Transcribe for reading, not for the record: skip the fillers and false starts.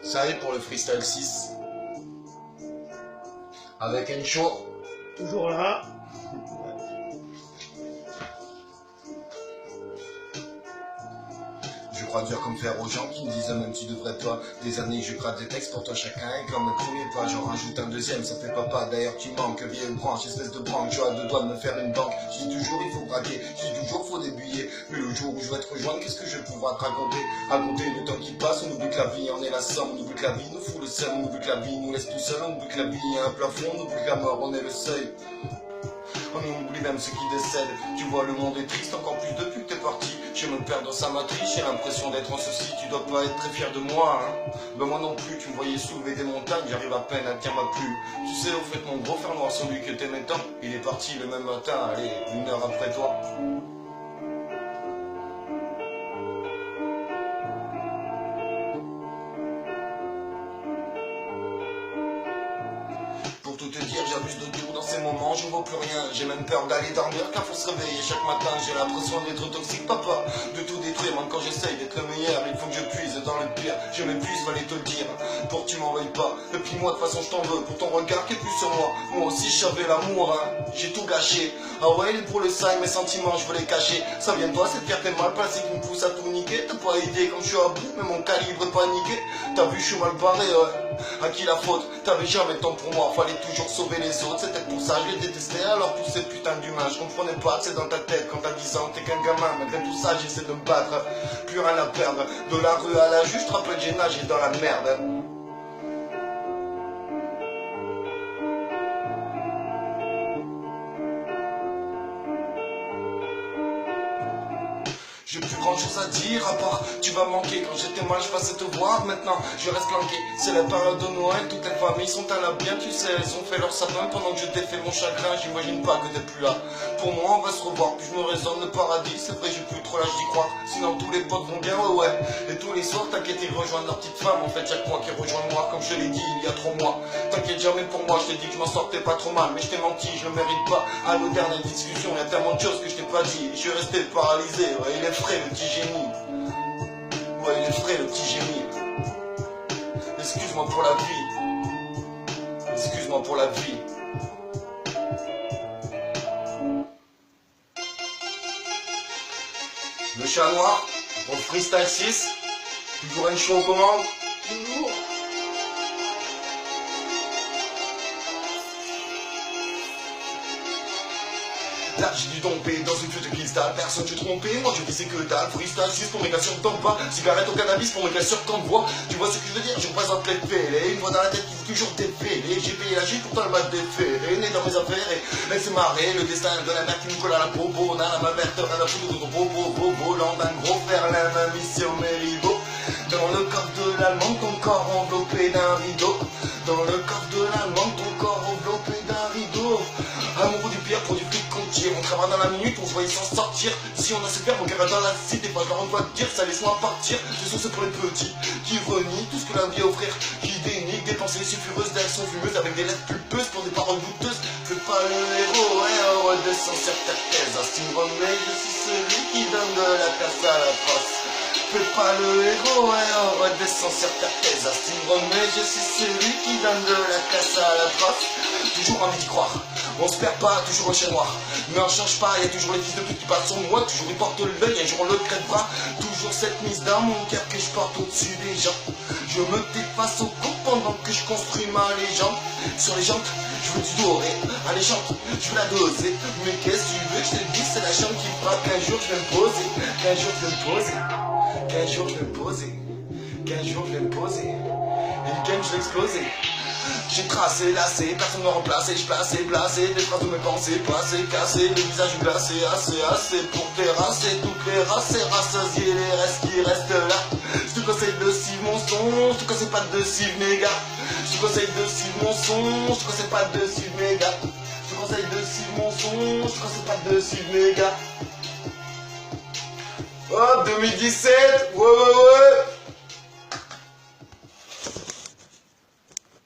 Ça y est pour le freestyle 6. Avec Encho. Toujours là. Je crois dur comme faire aux gens qui me disent même tu devrais pas. Des années je gratte des textes pour toi chacun est comme le premier pas. J'en rajoute un deuxième, ça fait pas d'ailleurs tu manques. Vieille branche, espèce de branche, tu as deux doigts de me faire une banque. Je dis toujours il faut braquer, je dis toujours faut des billets. Mais le jour où je vais te rejoindre, qu'est-ce que je vais pouvoir te raconter? Raconter le temps qui passe, on oublie que la vie en est la somme. On oublie que la vie nous fout le seum, on oublie que la vie nous laisse tout seul. On oublie que la vie a un plafond, on oublie que la mort on est le seuil. On oublie même ceux qui décèdent. Tu vois le monde est triste encore plus depuis que t'es parti. Je me perds dans sa matrice, j'ai l'impression d'être en souci. Tu dois pas être très fier de moi hein. Ben moi non plus, tu me voyais soulever des montagnes. J'arrive à peine à tenir ma plume. Tu sais au fait mon gros fer noir, celui que t'aimais tant, il est parti le même matin, allez, 1 heure après toi. Pour tout te dire, j'abuse de tout dans ces moments, je vois plus rien. J'ai même peur d'aller dormir car faut se réveiller chaque matin. J'ai l'impression d'être toxique, papa, de tout détruire. Même quand j'essaye d'être le meilleur, il faut que je puise dans le pire. Je m'épuise, fallait te le dire, pour que tu m'en veuilles pas. Et puis moi de toute façon je t'en veux, pour ton regard qui est plus sur moi. Moi aussi je savais l'amour, hein, j'ai tout gâché. Ah ouais, il est pour le sein, mes sentiments je veux les cacher. Ça vient de toi, cette fierté mal placée qui me pousse à tout niquer. T'as pas idée comme je suis à bout, mais mon calibre est paniqué. T'as vu, je suis mal barré, ouais. À qui la faute? T'avais jamais de temps pour moi, fallait toujours sauver les autres. C'était pour ça, je les détestais, alors tous ces putains d'humains. Je comprenais pas que c'est dans ta tête quand t'as 10 ans, t'es qu'un gamin. Malgré tout ça, j'essaie de me battre, plus rien à perdre. De la rue à la juge, je te rappelle, j'ai nagé dans la merde. J'ai plus grand chose à dire à part tu vas manquer. Quand j'étais mal je passais te voir, maintenant je reste planqué. C'est la période de Noël, toutes les familles sont à la bien. Tu sais, elles ont fait leur sapin pendant que je défais mon chagrin. J'imagine pas que t'es plus là. Pour moi on va se revoir, puis je me raisonne le paradis. C'est vrai j'ai plus trop l'âge d'y croire, sinon tous les potes vont bien, ouais. Et tous les soirs t'inquiète ils rejoignent leur petite femme. En fait chaque mois qui rejoint moi, comme je l'ai dit il y a 3 mois. T'inquiète jamais pour moi, je t'ai dit que je m'en sortais pas trop mal. Mais je t'ai menti, je le mérite pas. À nos dernières discussions, y a tellement de choses que je t'ai pas dit. Je suis resté paralysé, ouais, il est frais le petit génie. Ouais, il est frais le petit génie. Excuse-moi pour la vie. Excuse-moi pour la vie. Le chat noir, pour le freestyle 6. Toujours une show aux commandes. Toujours. Là j'ai dû tomber dans une flûte de cristal. Personne je trompé, moi je disais que dalle. Freestyle 6 pour mes gars sur le temps pas. Cigarette au cannabis pour mes gars sur temps de voix. Tu vois ce que je veux dire, je représente les fêlés. Une voix dans la tête qui veut toujours déféler. J'ai payé la gîte pourtant le mal déféré. Né dans mes affaires et elle s'est marrée. Le destin de la mère qui me colle à la popo. Nana ma mère, rien à foutre de ton bobo. Volant d'un gros fer, la main mise sur mes rivaux. Dans le coffre de l'allemand, ton corps enveloppé d'un rideau. Dans le coffre de l'allemand, ton corps enveloppé d'un rideau. Amoureux du pire, pour du fric qu'on tire. On travaille dans la minute, on se voyait s'en sortir. Si on a su faire, mon cœur est dans la cité. Pas je leur envoie dire, ça laisse-moi partir. Ce sont c'est pour les petits qui renient tout ce que la vie a à offrir. Qui dénigrent des pensées sulfureuses, d'actions fumeuses. Avec des lettres pulpeuses pour des paroles douteuses. Fais pas le héros, ouais, redescends sur ta thèse. Ainsi me remets, je suis celui qui donne de la place à la face. Fais pas le héros, ouais, redescends sur ta thèse. Ainsi me remets, je suis celui qui donne de la place à la trace. Toujours envie d'y croire, on se perd pas, toujours le chien noir. Mais on change pas, y a toujours les fils de pute qui partent sur moi. Toujours ils portent l'œil, un jour on le crèvera. Toujours cette mise dans mon cœur que je porte au-dessus des gens. Je me dépasse au cou pendant que je construis ma légende. Sur les jantes, je veux du doré, allez chante, je veux la doser. Mais qu'est-ce que tu veux que je te dise, c'est la chambre qui fera qu'un jour je vais me poser. Qu'un jour je vais me poser, qu'un jour je vais me poser, qu'un jour je vais me poser. Et le game je vais exploser. J'ai tracé, lassé, personne me remplace. Je placé, placé, des phrases de mes pensées passées, cassé, le visage glacé, assez pour terrasser toutes les races et rassasier les restes qui restent là. Je te conseille de suivre mon son, je te conseille pas de suivre mes gars. Je te conseille de suivre mon son, je te conseille pas de suivre mes gars. Je te conseille de suivre mon son, je te conseille pas de suivre mes gars. Oh, 2017, ouais.